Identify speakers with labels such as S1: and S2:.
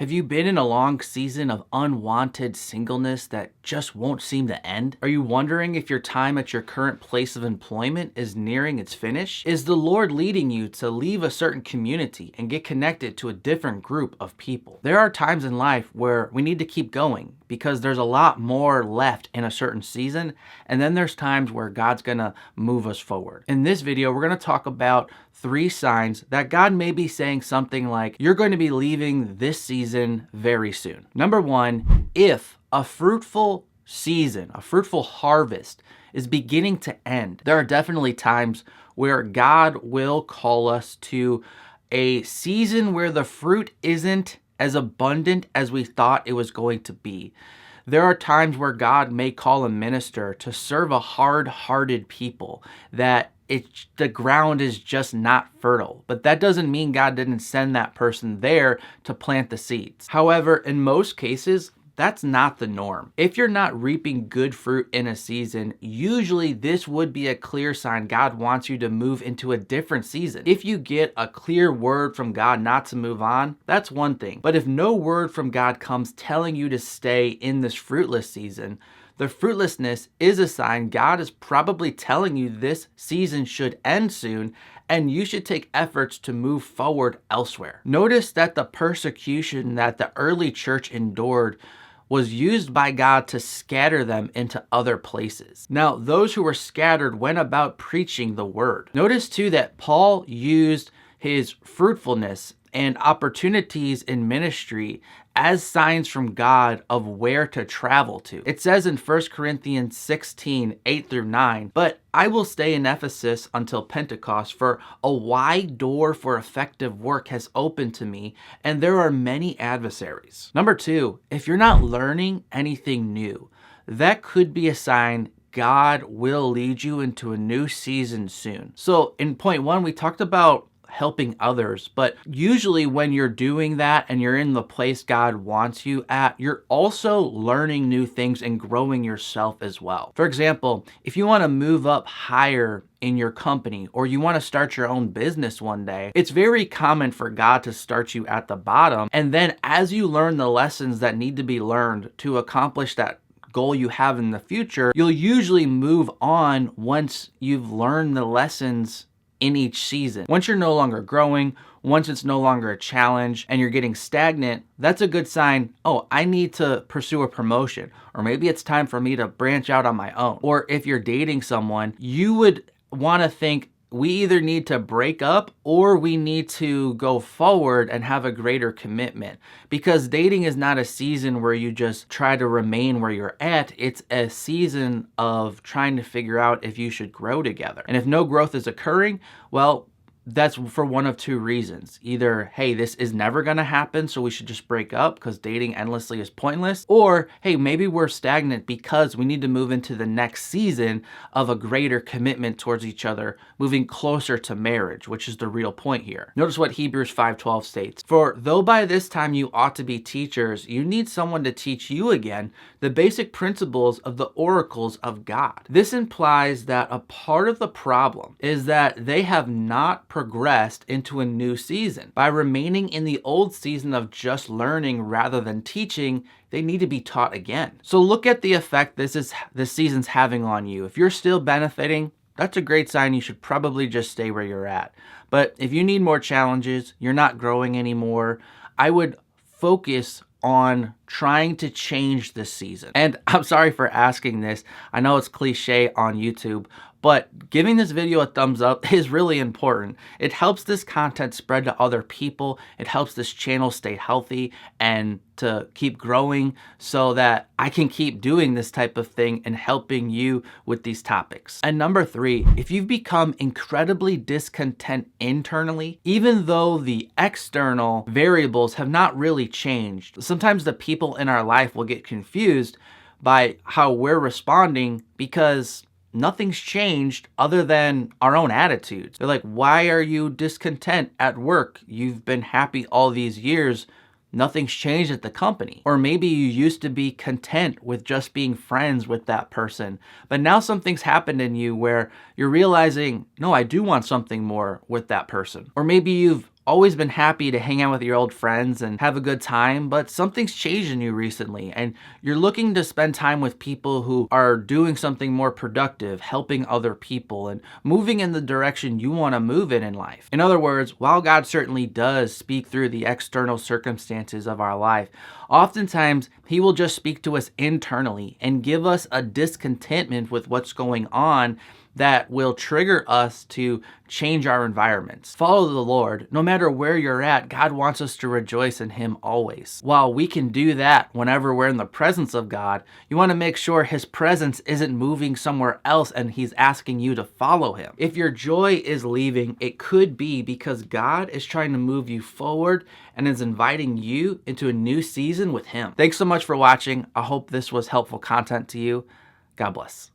S1: Have you been in a long season of unwanted singleness that just won't seem to end? Are you wondering if your time at your current place of employment is nearing its finish? Is the Lord leading you to leave a certain community and get connected to a different group of people? There are times in life where we need to keep going because there's a lot more left in a certain season, and then there's times where God's gonna move us forward. In this video, we're gonna talk about 3 signs that God may be saying something like, you're going to be leaving this season very soon. Number 1, if a fruitful season, a fruitful harvest is beginning to end, there are definitely times where God will call us to a season where the fruit isn't as abundant as we thought it was going to be. There are times where God may call a minister to serve a hard-hearted people that the ground is just not fertile. But that doesn't mean God didn't send that person there to plant the seeds. However, in most cases, that's not the norm. If you're not reaping good fruit in a season, usually this would be a clear sign God wants you to move into a different season. If you get a clear word from God not to move on, that's one thing. But if no word from God comes telling you to stay in this fruitless season, the fruitlessness is a sign God is probably telling you this season should end soon and you should take efforts to move forward elsewhere. Notice that the persecution that the early church endured was used by God to scatter them into other places. Now, those who were scattered went about preaching the word. Notice too that Paul used his fruitfulness and opportunities in ministry as signs from God of where to travel to. It says in 1 Corinthians 16, 8-9, "But I will stay in Ephesus until Pentecost, for a wide door for effective work has opened to me, and there are many adversaries." Number 2, if you're not learning anything new, that could be a sign God will lead you into a new season soon. So in point 1, we talked about helping others, but usually when you're doing that and you're in the place God wants you at, you're also learning new things and growing yourself as well. For example, if you want to move up higher in your company or you want to start your own business one day, it's very common for God to start you at the bottom, and then as you learn the lessons that need to be learned to accomplish that goal you have in the future, you'll usually move on once you've learned the lessons in each season. Once you're no longer growing, once it's no longer a challenge and you're getting stagnant, that's a good sign, oh, I need to pursue a promotion, or maybe it's time for me to branch out on my own. Or if you're dating someone, you would want to think, we either need to break up or we need to go forward and have a greater commitment. Because dating is not a season where you just try to remain where you're at. It's a season of trying to figure out if you should grow together. And if no growth is occurring, well, that's for one of 2 reasons. Either, hey, this is never going to happen, so we should just break up because dating endlessly is pointless. Or, hey, maybe we're stagnant because we need to move into the next season of a greater commitment towards each other, moving closer to marriage, which is the real point here. Notice what Hebrews 5:12 states. "For though by this time you ought to be teachers, you need someone to teach you again the basic principles of the oracles of God." This implies that a part of the problem is that they have not progressed into a new season. By remaining in the old season of just learning rather than teaching, they need to be taught again. So look at the effect this season's having on you. If you're still benefiting, that's a great sign you should probably just stay where you're at. But if you need more challenges, you're not growing anymore, I would focus on trying to change this season. And I'm sorry for asking this. I know it's cliche on YouTube, but giving this video a thumbs up is really important. It helps this content spread to other people. It helps this channel stay healthy and to keep growing so that I can keep doing this type of thing and helping you with these topics. And number 3, if you've become incredibly discontent internally, even though the external variables have not really changed, sometimes the people in our life will get confused by how we're responding because nothing's changed other than our own attitudes. They're like, why are you discontent at work? You've been happy all these years. Nothing's changed at the company. Or maybe you used to be content with just being friends with that person, but now something's happened in you where you're realizing, no, I do want something more with that person. Or maybe you've always been happy to hang out with your old friends and have a good time, but something's changed in you recently, and you're looking to spend time with people who are doing something more productive, helping other people, and moving in the direction you want to move in life. In other words, while God certainly does speak through the external circumstances of our life, oftentimes He will just speak to us internally and give us a discontentment with what's going on that will trigger us to change our environments. Follow the Lord. No matter where you're at, God wants us to rejoice in Him always. While we can do that whenever we're in the presence of God, you want to make sure His presence isn't moving somewhere else and He's asking you to follow Him. If your joy is leaving, it could be because God is trying to move you forward and is inviting you into a new season with Him. Thanks so much for watching. I hope this was helpful content to you. God bless.